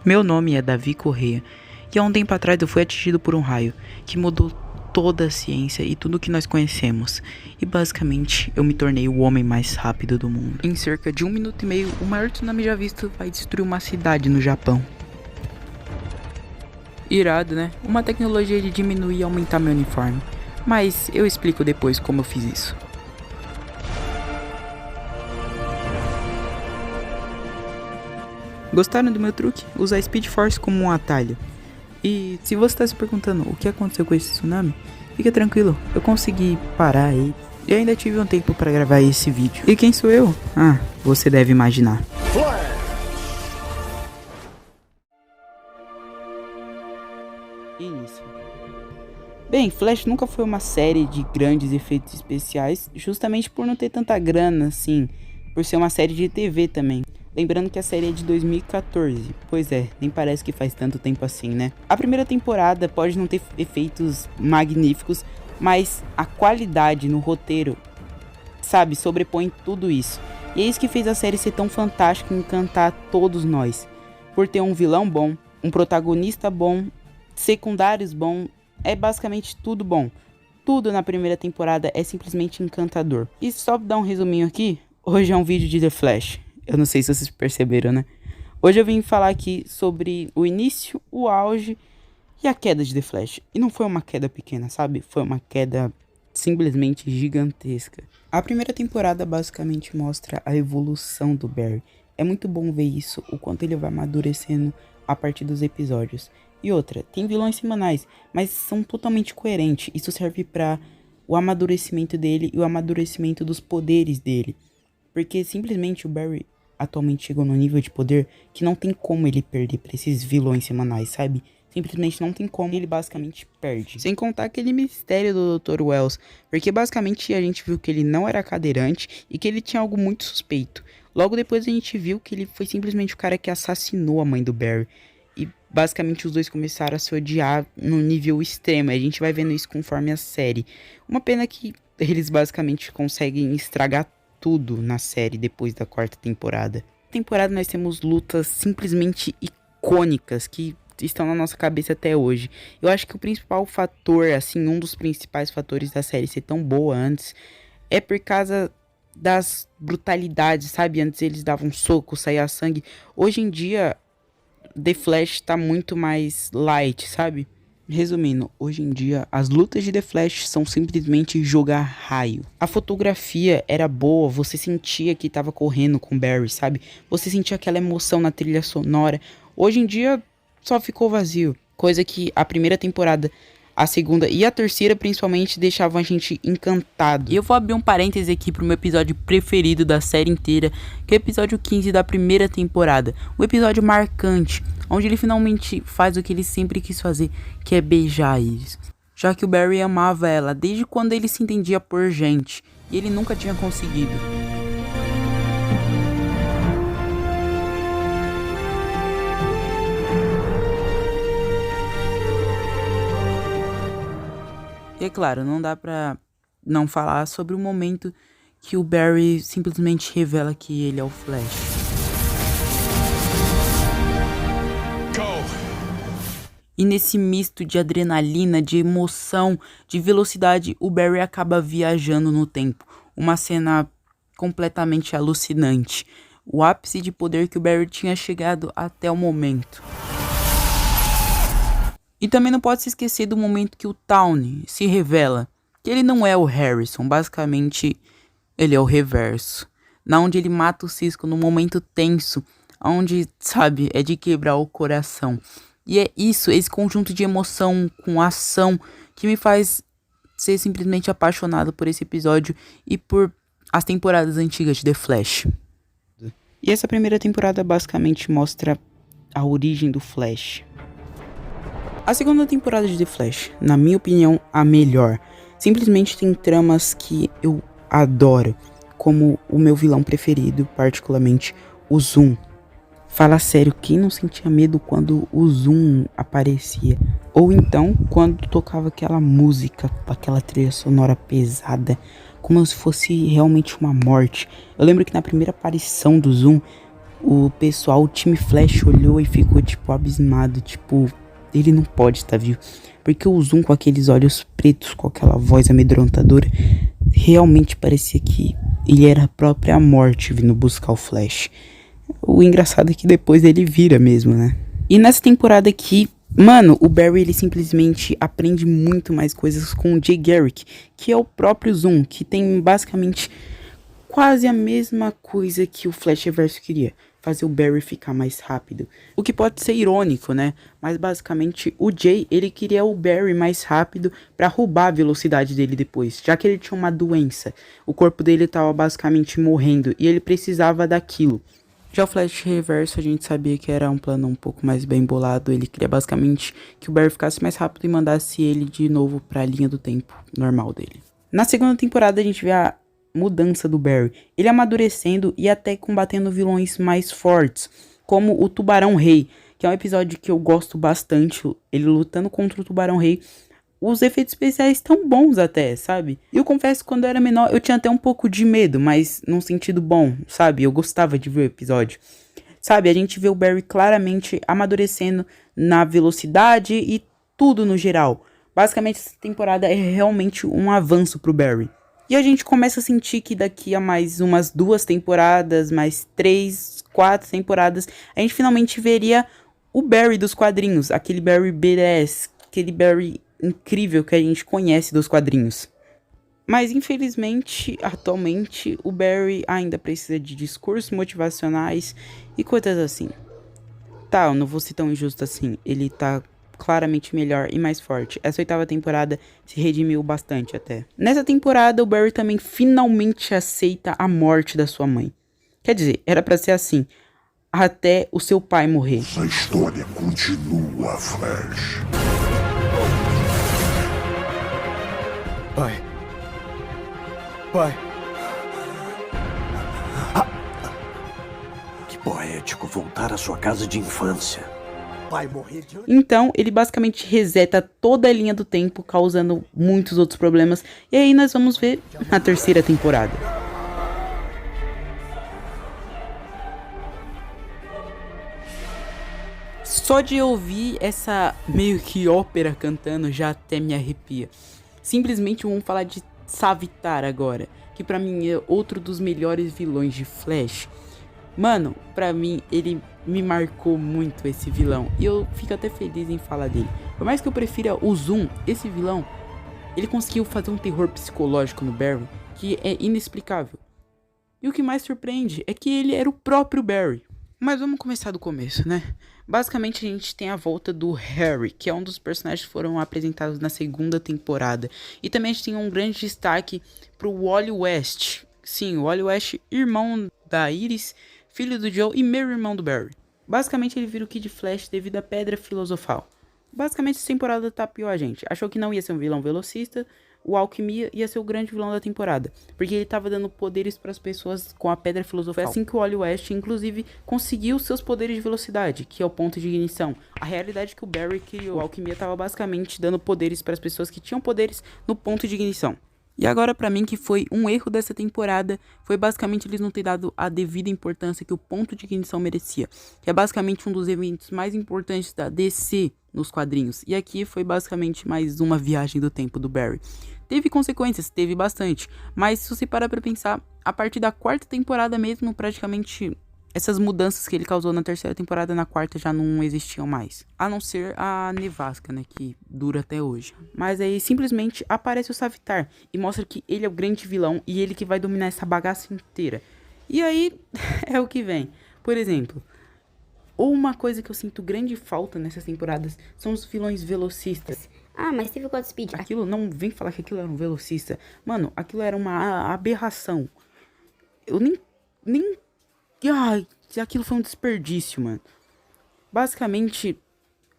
Meu nome é Davi Correia, e há um tempo atrás eu fui atingido por um raio que mudou toda a ciência e tudo que nós conhecemos. E basicamente eu me tornei o homem mais rápido do mundo. Em cerca de 1 minuto e meio, o maior tsunami já visto vai destruir uma cidade no Japão. Irado, né? Uma tecnologia de diminuir e aumentar meu uniforme. Mas eu explico depois como eu fiz isso. Gostaram do meu truque? Usar Speed Force como um atalho. E se você está se perguntando o que aconteceu com esse tsunami, fica tranquilo, eu consegui parar ele. E ainda tive um tempo para gravar esse vídeo. E quem sou eu? Ah, você deve imaginar. Início. Bem, Flash nunca foi uma série de grandes efeitos especiais, justamente por não ter tanta grana assim, por ser uma série de TV também. Lembrando que a série é de 2014, pois é, nem parece que faz tanto tempo assim, né? A primeira temporada pode não ter efeitos magníficos, mas a qualidade no roteiro, sabe, sobrepõe tudo isso. E é isso que fez a série ser tão fantástica e encantar todos nós. Por ter um vilão bom, um protagonista bom, secundários bom, é basicamente tudo bom. Tudo na primeira temporada é simplesmente encantador. E só pra dar um resuminho aqui, hoje é um vídeo de The Flash. Eu não sei se vocês perceberam, né? Hoje eu vim falar aqui sobre o início, o auge e a queda de The Flash. E não foi uma queda pequena, sabe? Foi uma queda simplesmente gigantesca. A primeira temporada basicamente mostra a evolução do Barry. É muito bom ver isso, o quanto ele vai amadurecendo a partir dos episódios. E outra, tem vilões semanais, mas são totalmente coerentes. Isso serve para o amadurecimento dele e o amadurecimento dos poderes dele. Porque simplesmente o Barry atualmente chegou no nível de poder que não tem como ele perder pra esses vilões semanais, sabe? Simplesmente não tem como, ele basicamente perde. Sem contar aquele mistério do Dr. Wells, porque basicamente a gente viu que ele não era cadeirante e que ele tinha algo muito suspeito. Logo depois a gente viu que ele foi simplesmente o cara que assassinou a mãe do Barry. E basicamente os dois começaram a se odiar no nível extremo, a gente vai vendo isso conforme a série. Uma pena que eles basicamente conseguem estragar tudo na série depois da quarta temporada. Na temporada nós temos lutas simplesmente icônicas que estão na nossa cabeça até hoje. Eu acho que o principal fator, assim, um dos principais fatores da série ser tão boa antes, é por causa das brutalidades, sabe? Antes eles davam soco, saía sangue. Hoje em dia, The Flash tá muito mais light, sabe? Resumindo, hoje em dia, as lutas de The Flash são simplesmente jogar raio. A fotografia era boa, você sentia que tava correndo com Barry, sabe? Você sentia aquela emoção na trilha sonora. Hoje em dia, só ficou vazio. Coisa que a primeira temporada, a segunda e a terceira, principalmente, deixavam a gente encantado. E eu vou abrir um parêntese aqui pro meu episódio preferido da série inteira, que é o episódio 15 da primeira temporada. Um episódio marcante, onde ele finalmente faz o que ele sempre quis fazer, que é beijar a Iris. Já que o Barry amava ela desde quando ele se entendia por gente, e ele nunca tinha conseguido. E é claro, não dá pra não falar sobre o momento que o Barry simplesmente revela que ele é o Flash. E nesse misto de adrenalina, de emoção, de velocidade, o Barry acaba viajando no tempo. Uma cena completamente alucinante. O ápice de poder que o Barry tinha chegado até o momento. E também não pode se esquecer do momento que o Tawny se revela que ele não é o Harrison, basicamente ele é o reverso. Na onde ele mata o Cisco no momento tenso, onde, sabe, é de quebrar o coração. E é isso, esse conjunto de emoção com ação que me faz ser simplesmente apaixonado por esse episódio e por as temporadas antigas de The Flash. E essa primeira temporada basicamente mostra a origem do Flash. A segunda temporada de The Flash, na minha opinião, a melhor. Simplesmente tem tramas que eu adoro, como o meu vilão preferido, particularmente o Zoom. Fala sério, quem não sentia medo quando o Zoom aparecia? Ou então, quando tocava aquela música, aquela trilha sonora pesada, como se fosse realmente uma morte. Eu lembro que na primeira aparição do Zoom, o pessoal, o time Flash olhou e ficou, tipo, abismado, tipo, ele não pode estar vivo. Porque o Zoom com aqueles olhos pretos, com aquela voz amedrontadora, realmente parecia que ele era a própria morte vindo buscar o Flash. O engraçado é que depois ele vira mesmo, né? E nessa temporada aqui, mano, o Barry ele simplesmente aprende muito mais coisas com o Jay Garrick, que é o próprio Zoom, que tem basicamente quase a mesma coisa que o Flash Reverso queria, fazer o Barry ficar mais rápido. O que pode ser irônico, né? Mas basicamente o Jay, ele queria o Barry mais rápido pra roubar a velocidade dele depois, já que ele tinha uma doença. O corpo dele tava basicamente morrendo e ele precisava daquilo. Já o Flash Reverso a gente sabia que era um plano um pouco mais bem bolado. Ele queria basicamente que o Barry ficasse mais rápido e mandasse ele de novo pra linha do tempo normal dele. Na segunda temporada a gente vê a mudança do Barry, ele amadurecendo e até combatendo vilões mais fortes, como o Tubarão Rei, que é um episódio que eu gosto bastante, ele lutando contra o Tubarão Rei. Os efeitos especiais estão bons até, sabe? E eu confesso que quando eu era menor eu tinha até um pouco de medo, mas num sentido bom, sabe? Eu gostava de ver o episódio. Sabe, a gente vê o Barry claramente amadurecendo na velocidade e tudo no geral. Basicamente essa temporada é realmente um avanço pro Barry. E a gente começa a sentir que daqui a mais umas 2 temporadas, mais 3, 4 temporadas, a gente finalmente veria o Barry dos quadrinhos, aquele Barry badass, aquele Barry incrível que a gente conhece dos quadrinhos. Mas infelizmente, atualmente, o Barry ainda precisa de discursos motivacionais e coisas assim. Tá, eu não vou ser tão injusto assim, ele tá claramente melhor e mais forte. Essa 8ª temporada se redimiu bastante até. Nessa temporada, o Barry também finalmente aceita a morte da sua mãe. Quer dizer, era pra ser assim, até o seu pai morrer. Essa história continua, Flash. Pai. Pai. Que poético voltar à sua casa de infância. Pai morrer de... Então, ele basicamente reseta toda a linha do tempo, causando muitos outros problemas. E aí nós vamos ver na 3ª temporada. Só de ouvir essa meio que ópera cantando já até me arrepia. Simplesmente vamos falar de Savitar agora, que pra mim é outro dos melhores vilões de Flash. Mano, pra mim ele me marcou muito esse vilão e eu fico até feliz em falar dele. Por mais que eu prefira o Zoom, esse vilão, ele conseguiu fazer um terror psicológico no Barry que é inexplicável. E o que mais surpreende é que ele era o próprio Barry. Mas vamos começar do começo, né? Basicamente a gente tem a volta do Harry, que é um dos personagens que foram apresentados na 2ª temporada. E também a gente tem um grande destaque pro Wally West. Sim, o Wally West, irmão da Iris, filho do Joe e meu irmão do Barry. Basicamente ele vira o Kid Flash devido à Pedra Filosofal. Basicamente essa temporada tapeou a gente. Achou que não ia ser um vilão velocista, o Alquimia ia ser o grande vilão da temporada, porque ele tava dando poderes para as pessoas com a Pedra Filosofal. Foi assim que o Wally West, inclusive, conseguiu seus poderes de velocidade, que é o ponto de ignição. A realidade é que o Barry criou, o Alquimia tava basicamente dando poderes para as pessoas que tinham poderes no ponto de ignição. E agora pra mim que foi um erro dessa temporada, foi basicamente eles não terem dado a devida importância que o ponto de ignição merecia. Que é basicamente um dos eventos mais importantes da DC nos quadrinhos. E aqui foi basicamente mais uma viagem do tempo do Barry. Teve consequências, teve bastante. Mas se você parar pra pensar, a partir da 4ª temporada mesmo, praticamente essas mudanças que ele causou na 3ª temporada, na 4ª já não existiam mais. A não ser a nevasca, né, que dura até hoje. Mas aí simplesmente aparece o Savitar e mostra que ele é o grande vilão e ele que vai dominar essa bagaça inteira. E aí é o que vem. Por exemplo, ou uma coisa que eu sinto grande falta nessas temporadas são os vilões velocistas. Ah, mas teve o Godspeed. Aquilo, não vem falar que aquilo era um velocista. Mano, aquilo era uma aberração. Eu nem... Ai, aquilo foi um desperdício, mano. Basicamente,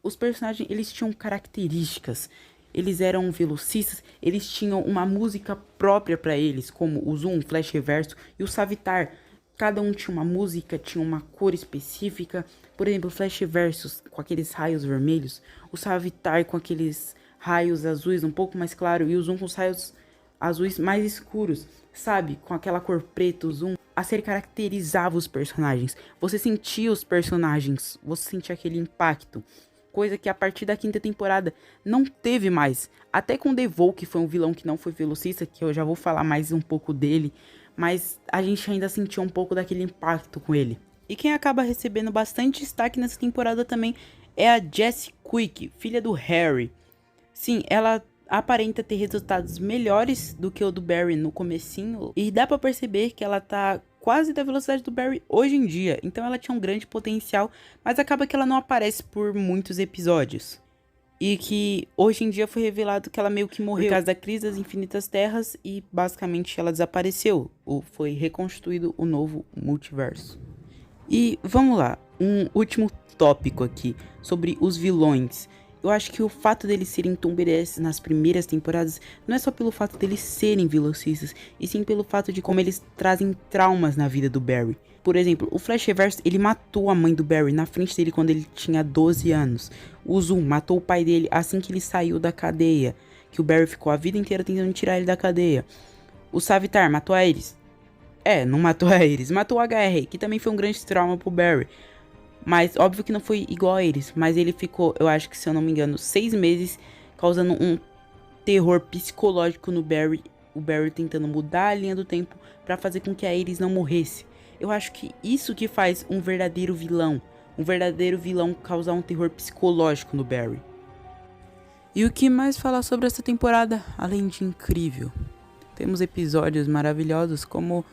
os personagens, eles tinham características. Eles eram velocistas, eles tinham uma música própria pra eles, como o Zoom, Flash Reverso e o Savitar. Cada um tinha uma música, tinha uma cor específica. Por exemplo, o Flash Reverso com aqueles raios vermelhos, o Savitar com aqueles raios azuis um pouco mais claro e o Zoom com os raios azuis mais escuros, sabe? Com aquela cor preta, o Zoom. a série caracterizava os personagens. Você sentia os personagens, você sentia aquele impacto. Coisa que a partir da 5ª temporada não teve mais. Até com Devo, que foi um vilão que não foi velocista, que eu já vou falar mais um pouco dele. Mas a gente ainda sentia um pouco daquele impacto com ele. E quem acaba recebendo bastante destaque nessa temporada também é a Jessie Quick, filha do Harry. Sim, ela aparenta ter resultados melhores do que o do Barry no comecinho. E dá pra perceber que ela tá quase da velocidade do Barry hoje em dia. Então ela tinha um grande potencial, mas acaba que ela não aparece por muitos episódios. E que hoje em dia foi revelado que ela meio que morreu por causa da crise das infinitas terras e basicamente ela desapareceu. Ou foi reconstruído o novo multiverso. E vamos lá, um último tópico aqui sobre os vilões. Eu acho que o fato deles serem tão badass nas primeiras temporadas não é só pelo fato deles serem velocistas, e sim pelo fato de como eles trazem traumas na vida do Barry. Por exemplo, o Flash Reverso, ele matou a mãe do Barry na frente dele quando ele tinha 12 anos. O Zoom matou o pai dele assim que ele saiu da cadeia, que o Barry ficou a vida inteira tentando tirar ele da cadeia. O Savitar matou a Iris. Não matou a Iris, matou a HR, que também foi um grande trauma pro Barry. Mas óbvio que não foi igual a eles, mas ele ficou, eu acho que se eu não me engano, 6 meses causando um terror psicológico no Barry. O Barry tentando mudar a linha do tempo pra fazer com que a Iris não morresse. Eu acho que isso que faz um verdadeiro vilão causar um terror psicológico no Barry. E o que mais falar sobre essa temporada, além de incrível? Temos episódios maravilhosos como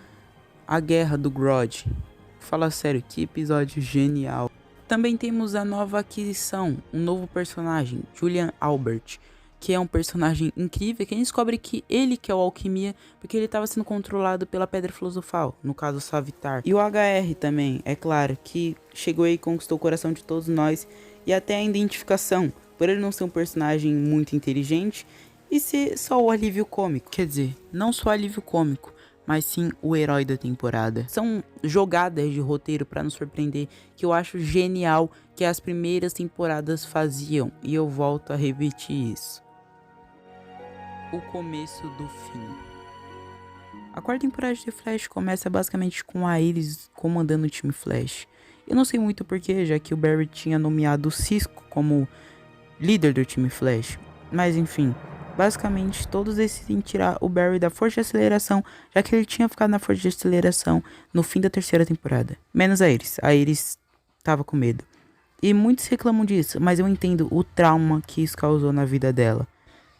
a Guerra do Grodd. Fala sério, que episódio genial. Também temos a nova aquisição, um novo personagem, Julian Albert, que é um personagem incrível, que a gente descobre que ele que é o Alquimia, porque ele estava sendo controlado pela Pedra Filosofal, no caso o Savitar. E o HR também, é claro, que chegou e conquistou o coração de todos nós, e até a identificação, por ele não ser um personagem muito inteligente, e ser só o alívio cômico. Quer dizer, não só alívio cômico, mas sim o herói da temporada. São jogadas de roteiro para nos surpreender que eu acho genial que as primeiras temporadas faziam, e eu volto a repetir isso. O começo do fim. A 4ª temporada de The Flash começa basicamente com a Iris comandando o time Flash. Eu não sei muito porquê, já que o Barry tinha nomeado o Cisco como líder do time Flash, mas enfim. Basicamente, todos decidem tirar o Barry da força de aceleração, já que ele tinha ficado na força de aceleração no fim da 3ª temporada. Menos a Iris. A Iris tava com medo. E muitos reclamam disso, mas eu entendo o trauma que isso causou na vida dela.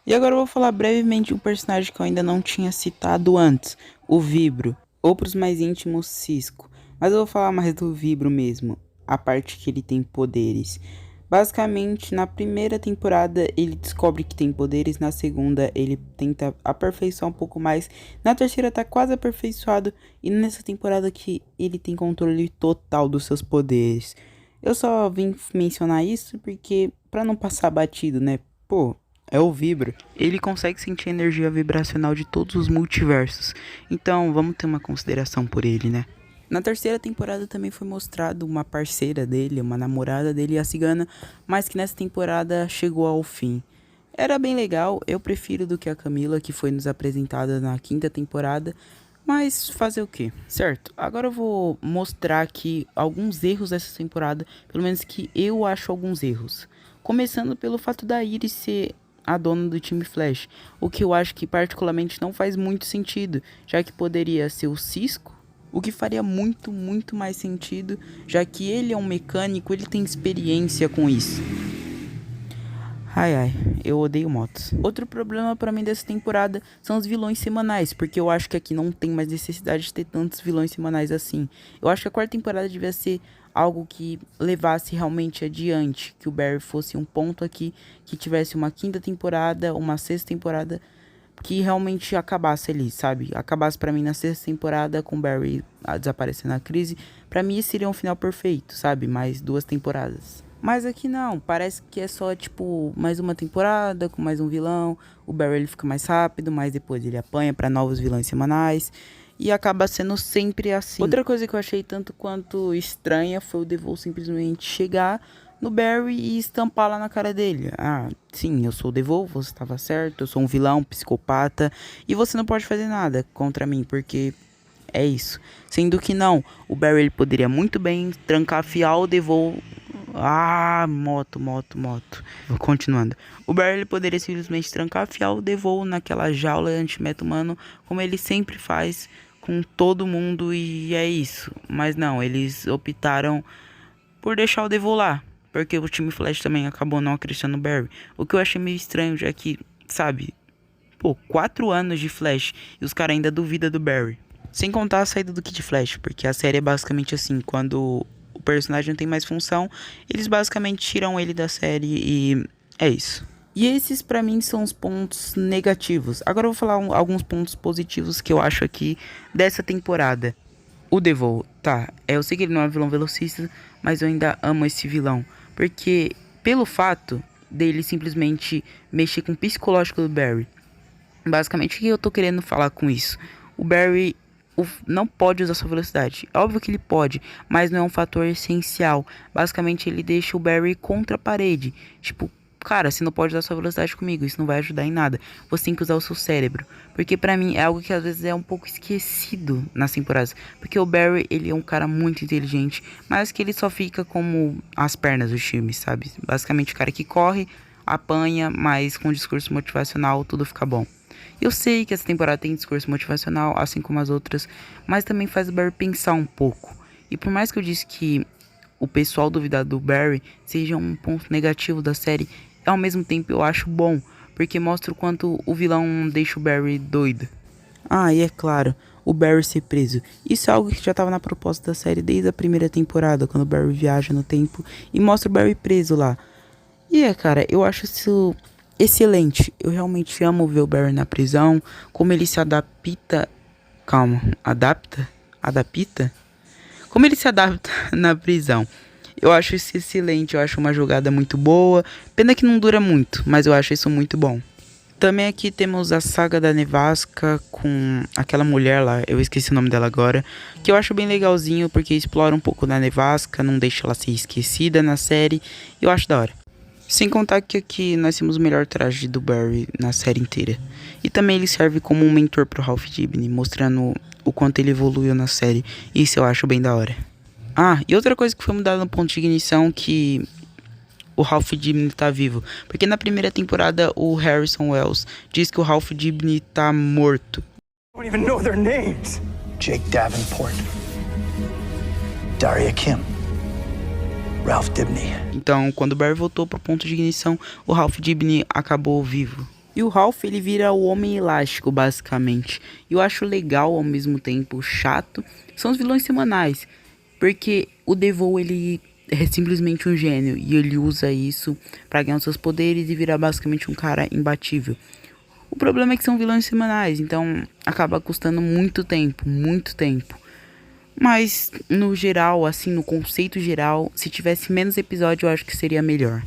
E agora eu vou falar brevemente de um personagem que eu ainda não tinha citado antes, o Vibro, ou para os mais íntimos, Cisco. Mas eu vou falar mais do Vibro mesmo, a parte que ele tem poderes. Basicamente, na 1ª temporada ele descobre que tem poderes, na 2ª ele tenta aperfeiçoar um pouco mais, na 3ª tá quase aperfeiçoado, e nessa temporada que ele tem controle total dos seus poderes. Eu só vim mencionar isso porque, pra não passar batido, né, é o Vibro. Ele consegue sentir a energia vibracional de todos os multiversos, então vamos ter uma consideração por ele, né. Na 3ª temporada também foi mostrado uma parceira dele, uma namorada dele, a Cigana, mas que nessa temporada chegou ao fim. Era bem legal, eu prefiro do que a Camila, que foi nos apresentada na 5ª temporada, mas fazer o quê? Certo, agora eu vou mostrar aqui alguns erros dessa temporada, pelo menos que eu acho alguns erros. Começando pelo fato da Iris ser a dona do time Flash, o que eu acho que particularmente não faz muito sentido, já que poderia ser o Cisco, o que faria muito mais sentido, já que ele é um mecânico, ele tem experiência com isso. Ai, eu odeio motos. Outro problema pra mim dessa temporada são os vilões semanais, porque eu acho que aqui não tem mais necessidade de ter tantos vilões semanais assim. Eu acho que a 4ª temporada devia ser algo que levasse realmente adiante, que o Barry fosse um ponto aqui, que tivesse uma 5ª temporada, uma 6ª temporada, que realmente acabasse ali, sabe? Acabasse pra mim na 6ª temporada com Barry desaparecendo na crise. Pra mim esse seria um final perfeito, sabe? Mais 2 temporadas. Mas aqui não, parece que é só tipo mais uma temporada com mais um vilão. O Barry ele fica mais rápido, mas depois ele apanha pra novos vilões semanais. E acaba sendo sempre assim. Outra coisa que eu achei tanto quanto estranha foi o Devo simplesmente chegar no Barry e estampar lá na cara dele. Ah, sim, eu sou o Devo, você estava certo, eu sou um vilão, um psicopata, e você não pode fazer nada contra mim, porque é isso. Sendo que não, o Barry ele poderia muito bem trancafiar o Devil. Moto. Continuando. O Barry ele poderia simplesmente trancafiar o Devil naquela jaula anti-meta-humano, como ele sempre faz com todo mundo, e é isso. Mas não, eles optaram por deixar o Devil lá, porque o time Flash também acabou não acreditando no Barry. O que eu achei meio estranho, já que, sabe, 4 anos de Flash e os caras ainda duvidam do Barry. Sem contar a saída do Kid Flash, porque a série é basicamente assim, quando o personagem não tem mais função, eles basicamente tiram ele da série e é isso. E esses pra mim são os pontos negativos. Agora eu vou falar alguns pontos positivos que eu acho aqui dessa temporada. O Devil, tá, eu sei que ele não é vilão velocista, mas eu ainda amo esse vilão. Porque pelo fato dele simplesmente mexer com o psicológico do Barry. Basicamente, o que eu tô querendo falar com isso? O Barry não pode usar sua velocidade. É óbvio que ele pode, mas não é um fator essencial. Basicamente, ele deixa o Barry contra a parede. Tipo, cara, você não pode usar sua velocidade comigo, isso não vai ajudar em nada. Você tem que usar o seu cérebro. Porque pra mim é algo que às vezes é um pouco esquecido nas temporadas. Porque o Barry, ele é um cara muito inteligente, mas que ele só fica como as pernas do time, sabe? Basicamente o cara que corre, apanha, mas com discurso motivacional tudo fica bom. Eu sei que essa temporada tem discurso motivacional, assim como as outras, mas também faz o Barry pensar um pouco. E por mais que eu disse que o pessoal duvidar do Barry seja um ponto negativo da série, ao mesmo tempo eu acho bom, porque mostra o quanto o vilão deixa o Barry doido. E é claro, o Barry ser preso. Isso é algo que já estava na proposta da série desde a primeira temporada, quando o Barry viaja no tempo e mostra o Barry preso lá. E cara, eu acho isso excelente. Eu realmente amo ver o Barry na prisão, como ele se adapta. Adapta? Como ele se adapta na prisão. Eu acho isso excelente, eu acho uma jogada muito boa. Pena que não dura muito, mas eu acho isso muito bom. Também aqui temos a saga da Nevasca com aquela mulher lá, eu esqueci o nome dela agora, que eu acho bem legalzinho porque explora um pouco da Nevasca, não deixa ela ser esquecida na série, eu acho da hora. Sem contar que aqui nós temos o melhor traje do Barry na série inteira. E também ele serve como um mentor pro Ralph Dibny, mostrando o quanto ele evoluiu na série. Isso eu acho bem da hora. E outra coisa que foi mudada no ponto de ignição, que o Ralph Dibny tá vivo. Porque na primeira temporada o Harrison Wells diz que o Ralph Dibny tá morto. I don't even know their names. Jake Davenport, Daria Kim, Ralph Dibny. Então, quando o Barry voltou pro ponto de ignição, o Ralph Dibny acabou vivo. E o Ralph, ele vira o Homem Elástico, basicamente. E eu acho legal, ao mesmo tempo chato, são os vilões semanais. Porque o Devil, ele é simplesmente um gênio. E ele usa isso pra ganhar os seus poderes e virar basicamente um cara imbatível. O problema é que são vilões semanais, então acaba custando muito tempo, muito tempo. Mas, no geral, assim, no conceito geral, se tivesse menos episódio, eu acho que seria melhor.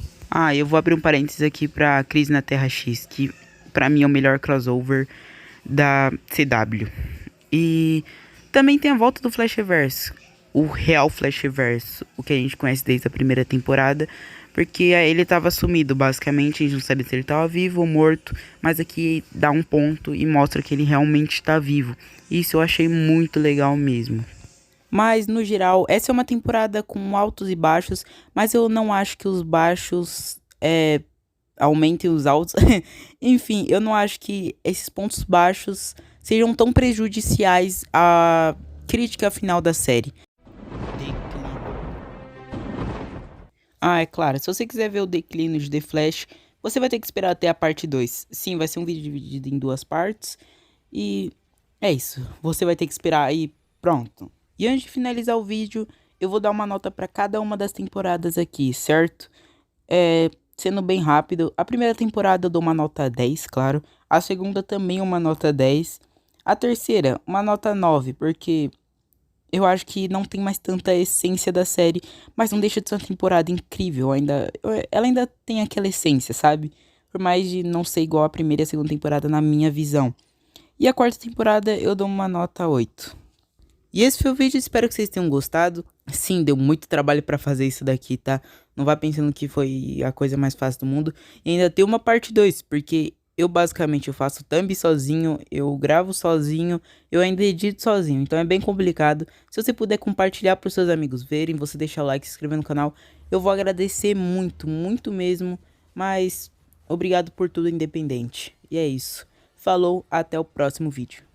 Eu vou abrir um parênteses aqui pra Crise na Terra X, que pra mim é o melhor crossover da CW. E também tem a volta do Flashverse, o real Flashverse, o que a gente conhece desde a primeira temporada, porque ele tava sumido, basicamente, a gente não sabe se ele tava vivo ou morto, mas aqui dá um ponto e mostra que ele realmente tá vivo. Isso eu achei muito legal mesmo. Mas, no geral, essa é uma temporada com altos e baixos, mas eu não acho que os baixos aumentem os altos. Enfim, eu não acho que esses pontos baixos sejam tão prejudiciais à crítica final da série. É claro, se você quiser ver o declínio de The Flash, você vai ter que esperar até a parte 2. Sim, vai ser um vídeo dividido em 2 partes. E é isso, você vai ter que esperar e pronto. E antes de finalizar o vídeo, eu vou dar uma nota para cada uma das temporadas aqui, certo? Sendo bem rápido, a primeira temporada eu dou uma nota 10, claro. A segunda também uma nota 10. A terceira, uma nota 9, porque eu acho que não tem mais tanta essência da série, mas não deixa de ser uma temporada incrível. Ela ainda tem aquela essência, sabe? Por mais de não ser igual a primeira e a segunda temporada na minha visão. E a quarta temporada eu dou uma nota 8. E esse foi o vídeo, espero que vocês tenham gostado. Sim, deu muito trabalho pra fazer isso daqui, tá? Não vá pensando que foi a coisa mais fácil do mundo. E ainda tem uma parte 2, porque Eu basicamente faço thumb sozinho, eu gravo sozinho, eu ainda edito sozinho, então é bem complicado. Se você puder compartilhar para os seus amigos verem, você deixar o like, se inscrever no canal, eu vou agradecer muito, muito mesmo, mas obrigado por tudo independente. E é isso. Falou, até o próximo vídeo.